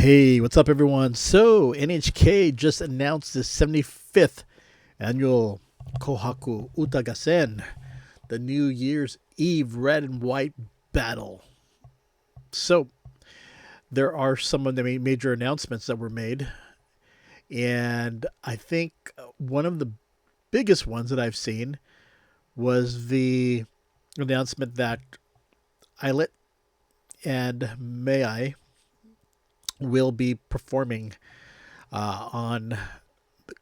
Hey, what's up, everyone? So, NHK just announced the 75th Annual Kouhaku Uta Gassen, the New Year's Eve red and white battle. So, there are some of the major announcements that were made, and I think one of the biggest ones that I've seen was the announcement that ILLIT and May will be performing on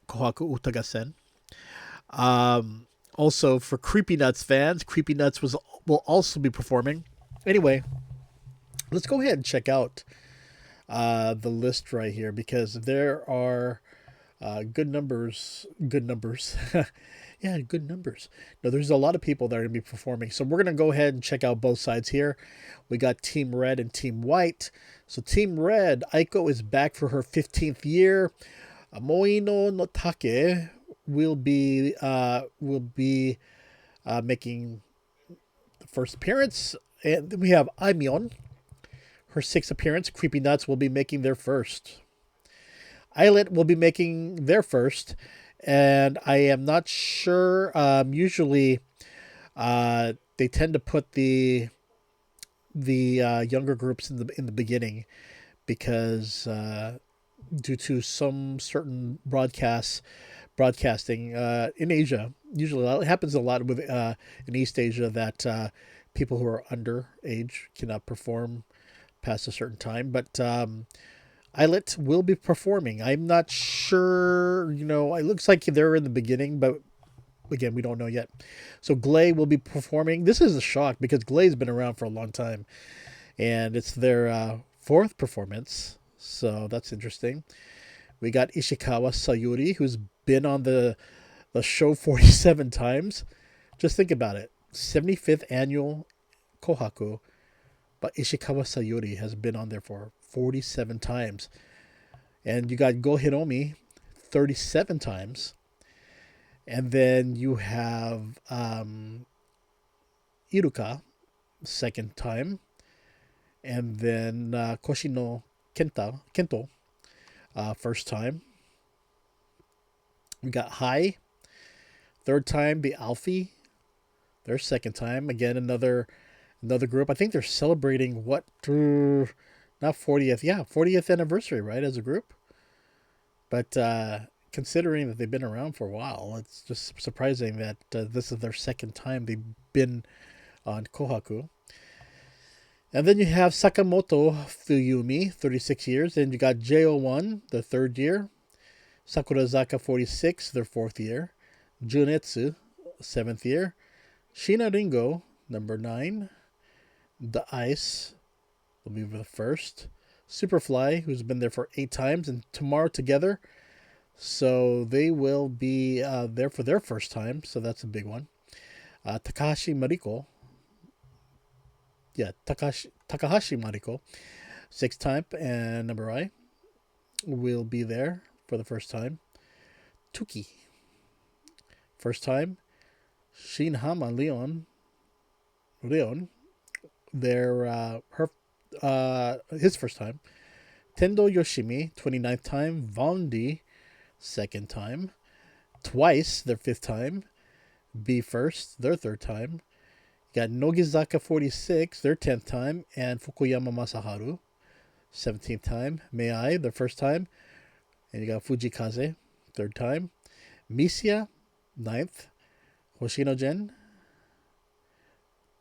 Kouhaku Uta Gassen. Also, for Creepy Nuts fans, Creepy Nuts will also be performing. Anyway, let's go ahead and check out the list right here because there are good numbers. Good numbers. Yeah, good numbers. No, there's a lot of people that are going to be performing. So we're going to go ahead and check out both sides here. We got Team Red and Team White. So Team Red, Aiko is back for her 15th year. Moino no Take will be making the first appearance. And then we have Aimyon, her sixth appearance. Creepy Nuts will be making their first. ILLIT will be making their first. And I am not sure. Usually, they tend to put the younger groups in the beginning because due to some certain broadcasting in Asia, usually it happens a lot with in East Asia that people who are underage cannot perform past a certain time, but. ILLIT will be performing. I'm not sure, it looks like they're in the beginning, but again, we don't know yet. So GLAY will be performing. This is a shock because GLAY's been around for a long time, and it's their fourth performance, so that's interesting. We got Ishikawa Sayuri, who's been on the show 47 times. Just think about it. 75th Annual Kouhaku, but Ishikawa Sayuri has been on there for 47 times. And you got Go Hiromi 37 times. And then you have Iruka, second time. And then Koshino Kento, first time. We got Hai, third time. The Alfie, their second time. Again, another group. I think they're celebrating what... not 40th. Yeah, 40th anniversary, right, as a group. But considering that they've been around for a while, it's just surprising that this is their second time they've been on Kouhaku. And then you have Sakamoto Fuyumi, 36 years. And you got JO1, the third year. Sakurazaka, 46, their fourth year. Junetsu, seventh year. Shina Ringo, number 9. The Ice will be the first. Superfly, who's been there for 8 times, and Tomorrow Together. So they will be there for their first time. So that's a big one. Takahashi Mariko. Yeah, Takahashi Mariko, 6th time, and number I will be there for the first time. Tuki, first time. Shinhama Leon, his first time. Tendo Yoshimi, 29th time. Vondi, second time. Twice, their 5th time. B first, their 3rd time. You got Nogizaka, 46, their 10th time. And Fukuyama Masaharu, 17th time. Mei, their first time. And you got Fujikaze, 3rd time. Misia, 9th. Hoshino Gen,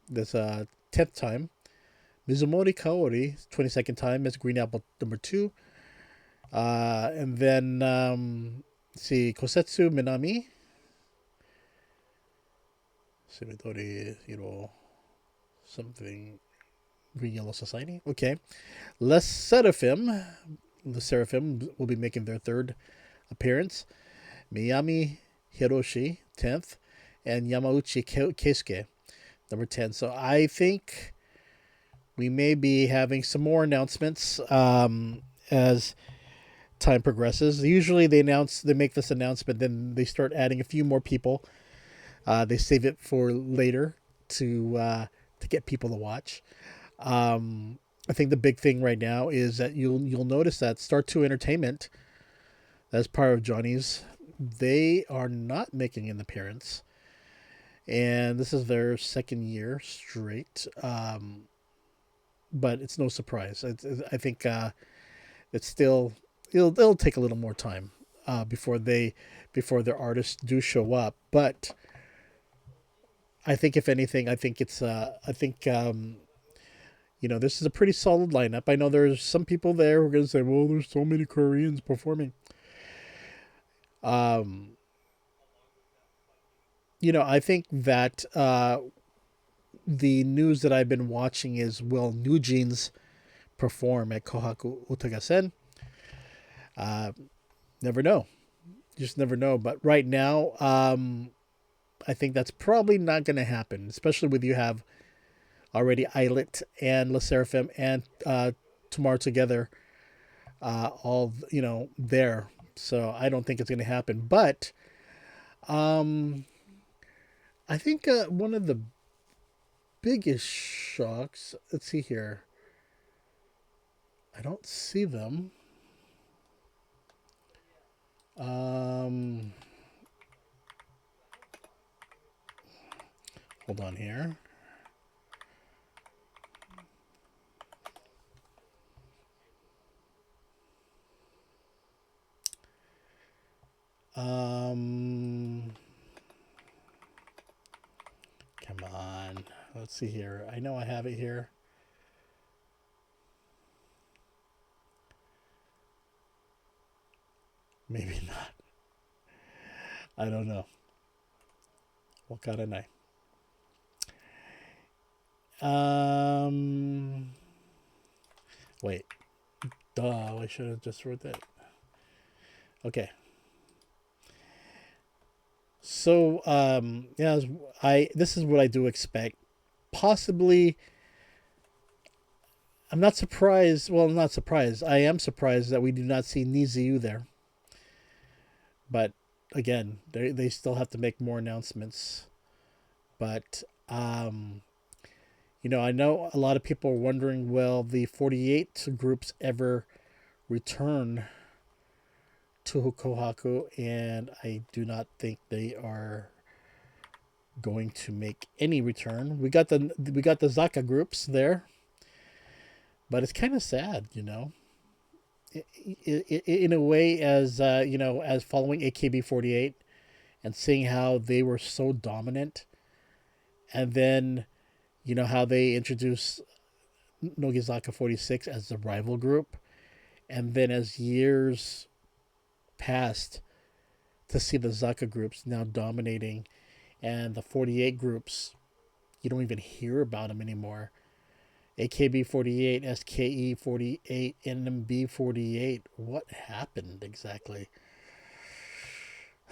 that's 10th time. Mizumori Kaori, 22nd time, as Green Apple number 2. And then, Kosetsu Minami. Sumidori, something. Green Yellow Society. Okay. The Seraphim will be making their 3rd appearance. Miyami Hiroshi, 10th. And Yamauchi Keisuke, number 10. So I think we may be having some more announcements as time progresses. Usually they make this announcement, then they start adding a few more people. They save it for later to get people to watch. I think the big thing right now is that you'll notice that Star Two Entertainment, that's part of Johnny's, they are not making an appearance, and this is their second year straight. But it's no surprise. I think it's still it'll take a little more time before their artists do show up. But I think if anything, I think it's I think this is a pretty solid lineup. I know there's some people there who are going to say, well, there's so many Koreans performing. Um, I think that the news that I've been watching is, will New Jeans perform at Kouhaku Uta Gassen? Uh, Never know. Just never know. But right now, I think that's probably not going to happen, especially with you have already ILLIT and SSERAFIM and Tomorrow Together all, there. So I don't think it's going to happen. But um, I think one of the biggest shocks, let's see here. I don't see them. Um, Hold on here. Um, Come on. Let's see here. I know I have it here. Maybe not. I don't know. Wakaranai. Um, Wait. Duh. I should have just wrote that. Okay. So, yeah, this is what I do expect. Possibly, I'm not surprised. Well, I'm not surprised. I am surprised that we do not see Niziu there. But again, they still have to make more announcements. But I know a lot of people are wondering, will the 48 groups ever return to Kouhaku? And I do not think they are going to make any return. We got the Zaka groups there, but it's kind of sad, in a way, as as following AKB48 and seeing how they were so dominant, and then how they introduced Nogizaka 46 as the rival group, and then as years passed, to see the Zaka groups now dominating, and the 48 groups, you don't even hear about them anymore. AKB 48, SKE 48, NMB 48. What happened exactly?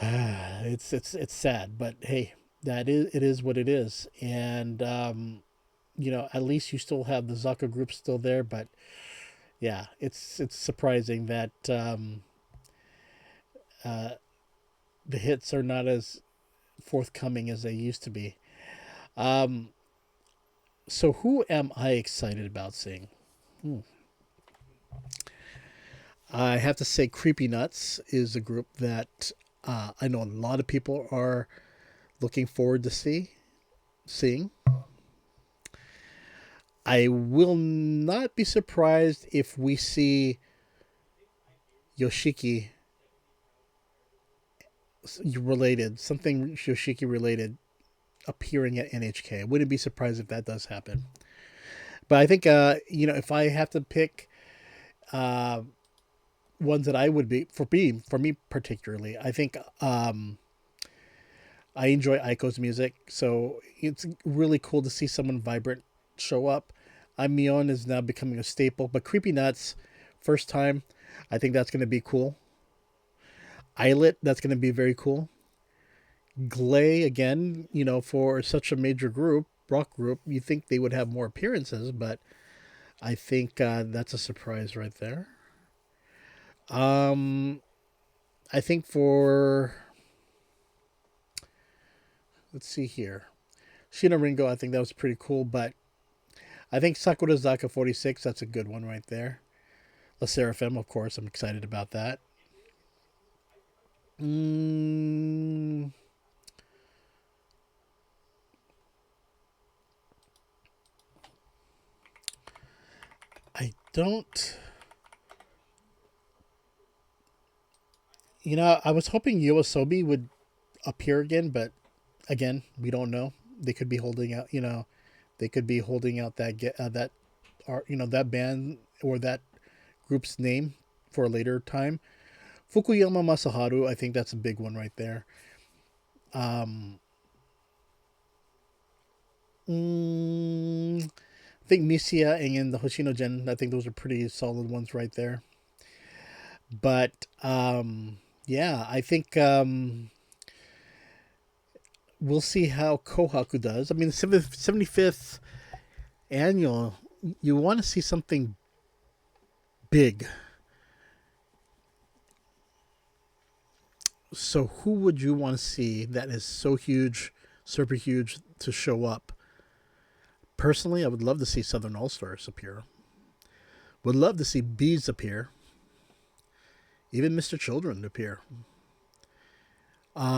It's sad, but hey, it is what it is, and at least you still have the Zaka group still there. But yeah, it's surprising that uh, the hits are not as forthcoming as they used to be. Um, so who am I excited about seeing? Hmm. I have to say, Creepy Nuts is a group that I know a lot of people are looking forward to seeing. I will not be surprised if we see Yoshiki something Yoshiki related, appearing at NHK. I wouldn't be surprised if that does happen. But I think, if I have to pick uh, ones that I would be for me particularly, I think I enjoy Aiko's music, so it's really cool to see someone vibrant show up. Aimyon is now becoming a staple, but Creepy Nuts, first time, I think that's going to be cool. ILLIT, that's going to be very cool. GLAY, again, for such a major rock group, you think they would have more appearances, but I think that's a surprise right there. Um, I think let's see here, Shina Ringo, I think that was pretty cool, but I think Sakurazaka 46, that's a good one right there. SSERAFIM, of course, I'm excited about that. Mm, I don't. I was hoping Yoasobi would appear again, but again, we don't know. They could be holding out. They could be holding out that art. That band or that group's name for a later time. Fukuyama Masaharu, I think that's a big one right there. I think Misia and the Hoshino Gen, I think those are pretty solid ones right there. But yeah, I think we'll see how Kohaku does. I mean, the 75th annual, you want to see something big. So who would you want to see that is so huge, super huge to show up? Personally, I would love to see Southern All Stars appear. Would love to see Bees appear. Even Mr. Children appear. But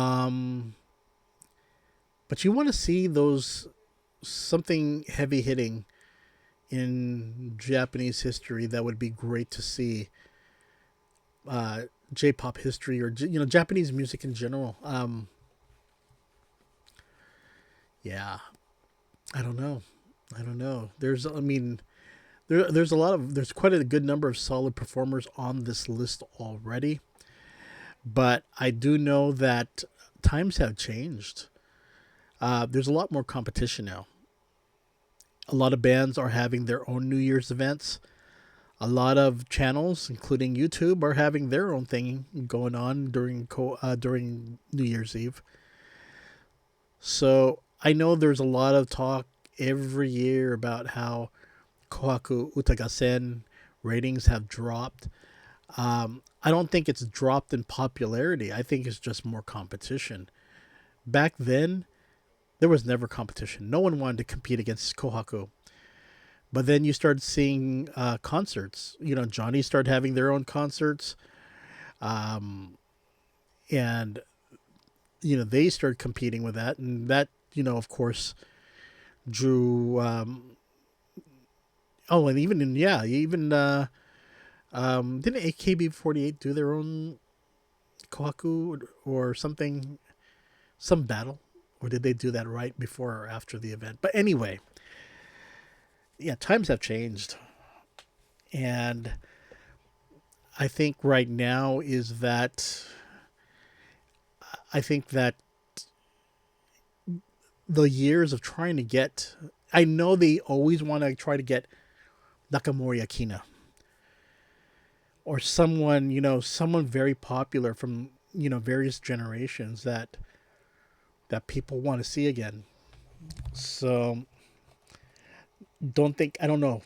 you want to see those something heavy hitting in Japanese history that would be great to see. J-pop history or Japanese music in general. Yeah, I don't know. There's there's quite a good number of solid performers on this list already, but I do know that times have changed. There's a lot more competition now. A lot of bands are having their own New Year's events. A lot of channels, including YouTube, are having their own thing going on during New Year's Eve. So I know there's a lot of talk every year about how Kouhaku Uta Gassen ratings have dropped. I don't think it's dropped in popularity. I think it's just more competition. Back then, there was never competition. No one wanted to compete against Kouhaku. But then you started seeing concerts. Johnny started having their own concerts. And, they started competing with that. And that, of course, drew. And even didn't AKB48 do their own Kouhaku or something? Some battle? Or did they do that right before or after the event? But anyway. Yeah, times have changed. And I think right now is that I think that the years of trying to get, I know they always want to try to get Nakamori Akina or someone very popular from, various generations that people want to see again. So I don't know.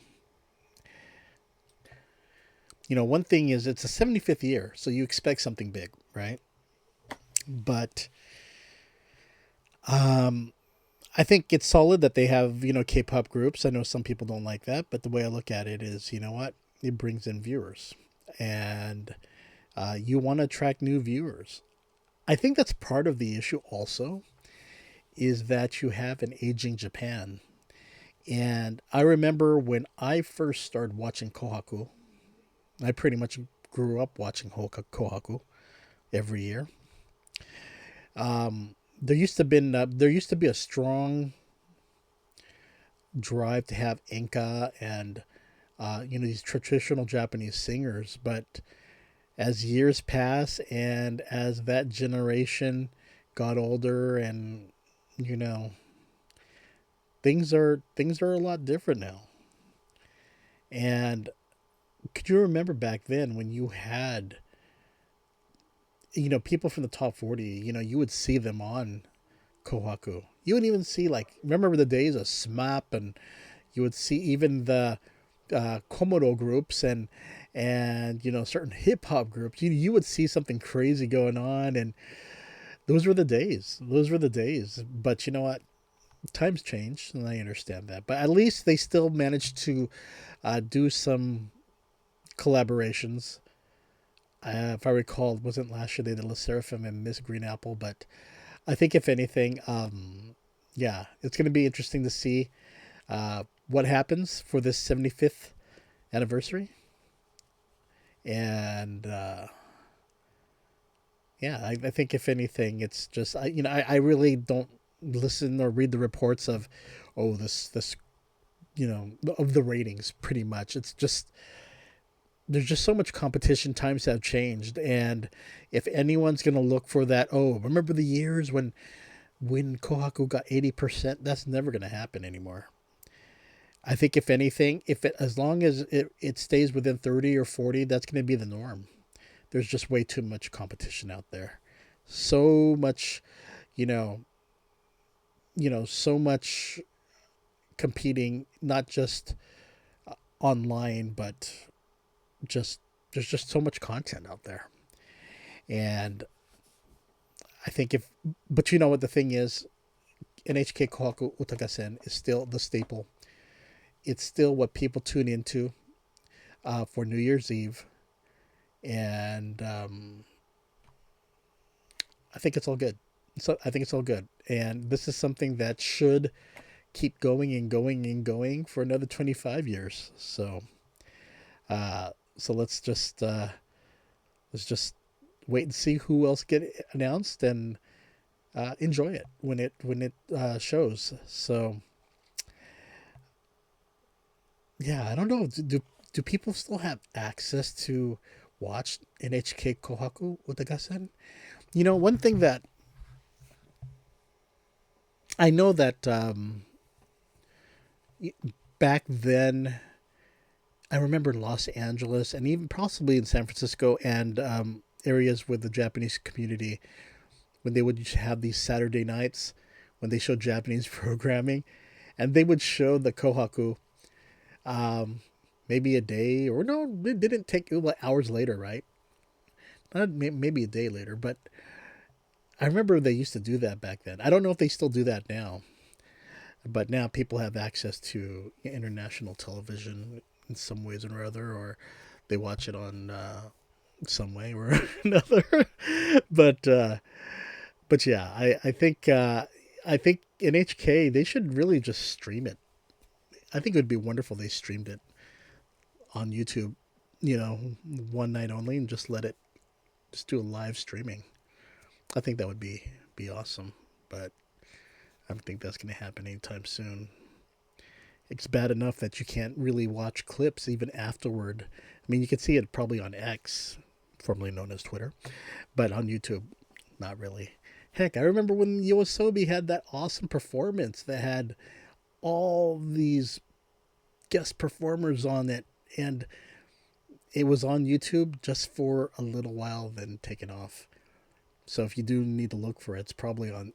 One thing is it's a 75th year, so you expect something big, right? But I think it's solid that they have, K-pop groups. I know some people don't like that, but the way I look at it is, you know what? It brings in viewers. And you want to attract new viewers. I think that's part of the issue also, is that you have an aging Japan. And I remember when I first started watching Kouhaku, I pretty much grew up watching Kouhaku every year. There used to be a strong drive to have enka and these traditional Japanese singers, but as years pass and as that generation got older and things are a lot different now. And could you remember back then when you had people from the top 40, you would see them on Kouhaku. You would even see, remember the days of SMAP, and you would see even the Komodo groups and certain hip hop groups. You would see something crazy going on, and those were the days. But you know what? times change, and I understand that. But at least they still managed to do some collaborations. If I recall, it wasn't last year they did SSERAFIM and Miss Green Apple, but I think if anything, yeah, it's going to be interesting to see what happens for this 75th anniversary. And yeah, I think if anything, it's just I really don't listen or read the reports of, oh, this of the ratings. Pretty much, it's just there's just so much competition. Times have changed, and if anyone's gonna look for that, oh, remember the years when Kohaku got 80%? That's never gonna happen anymore. I think if anything, if it as long as it stays within 30 or 40, that's gonna be the norm. There's just way too much competition out there. So much, you know, so much competing, not just online, but just there's just so much content out there. And I think but you know what the thing is, NHK Kouhaku Uta Gassen is still the staple. It's still what people tune into for New Year's Eve, and I think it's all good. So I think it's all good, and this is something that should keep going and going and going for another 25 years. So let's just wait and see who else get announced and enjoy it when it shows. So yeah, I don't know. Do people still have access to watch NHK Kohaku Uta Gassen? One thing that I know that back then, I remember Los Angeles and even possibly in San Francisco and areas with the Japanese community when they would have these Saturday nights when they showed Japanese programming, and they would show the Kohaku maybe a day, or no, it didn't take, it was like hours later, right? Not maybe a day later, but I remember they used to do that back then. I don't know if they still do that now, but now people have access to international television in some ways or other, or they watch it on some way or another. but yeah, I think NHK, they should really just stream it. I think it would be wonderful if they streamed it on YouTube, one night only, and just just do a live streaming. I think that would be awesome, but I don't think that's going to happen anytime soon. It's bad enough that you can't really watch clips even afterward. I mean, you can see it probably on X, formerly known as Twitter, but on YouTube, not really. Heck, I remember when Yoasobi had that awesome performance that had all these guest performers on it, and it was on YouTube just for a little while, then taken off. So if you do need to look for it, it's probably on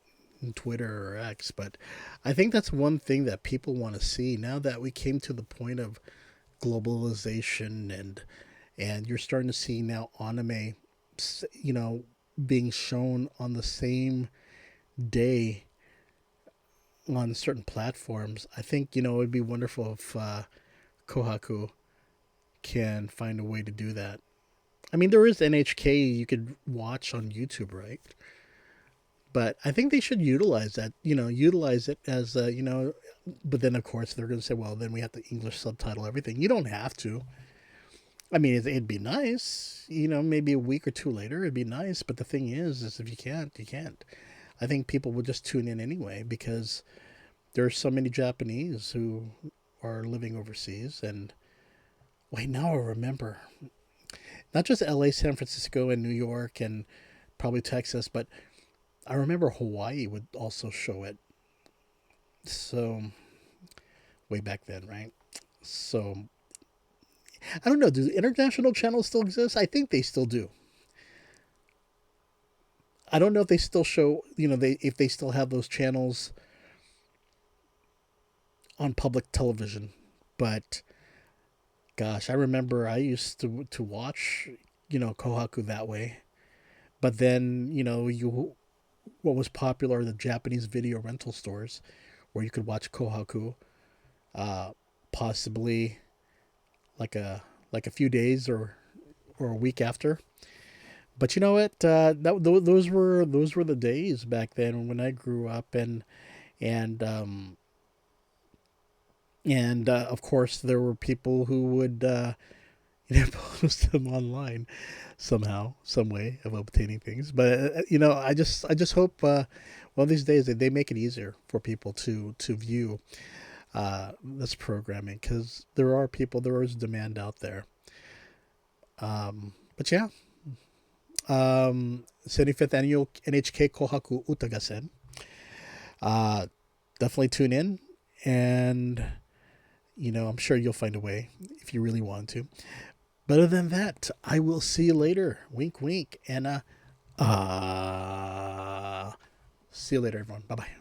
Twitter or X. But I think that's one thing that people want to see now that we came to the point of globalization, and you're starting to see now anime, being shown on the same day on certain platforms. I think it would be wonderful if Kohaku can find a way to do that. I mean, there is NHK you could watch on YouTube, right? But I think they should utilize that, utilize it as, but then of course they're going to say, well, then we have to English subtitle everything. You don't have to. I mean, it'd be nice, maybe a week or two later, it'd be nice. But the thing is if you can't, you can't. I think people will just tune in anyway because there are so many Japanese who are living overseas. And wait, now I remember, not just LA, San Francisco, and New York, and probably Texas, but I remember Hawaii would also show it. So, way back then, right? So, I don't know. Do international channels still exist? I think they still do. I don't know if they still show, if they still have those channels on public television. But, gosh, I remember I used to watch, Kohaku that way. But then, what was popular, the Japanese video rental stores, where you could watch Kohaku, possibly like a few days or a week after. But you know what? Those were the days back then when I grew up, and of course there were people who would post them online somehow, some way of obtaining things. But I just hope one of these days that they make it easier for people to view this programming, because there is demand out there. But yeah, 75th annual NHK Kouhaku Uta Gassen. Definitely tune in, and I'm sure you'll find a way if you really want to. But other than that, I will see you later. Wink, wink, and see you later, everyone. Bye bye.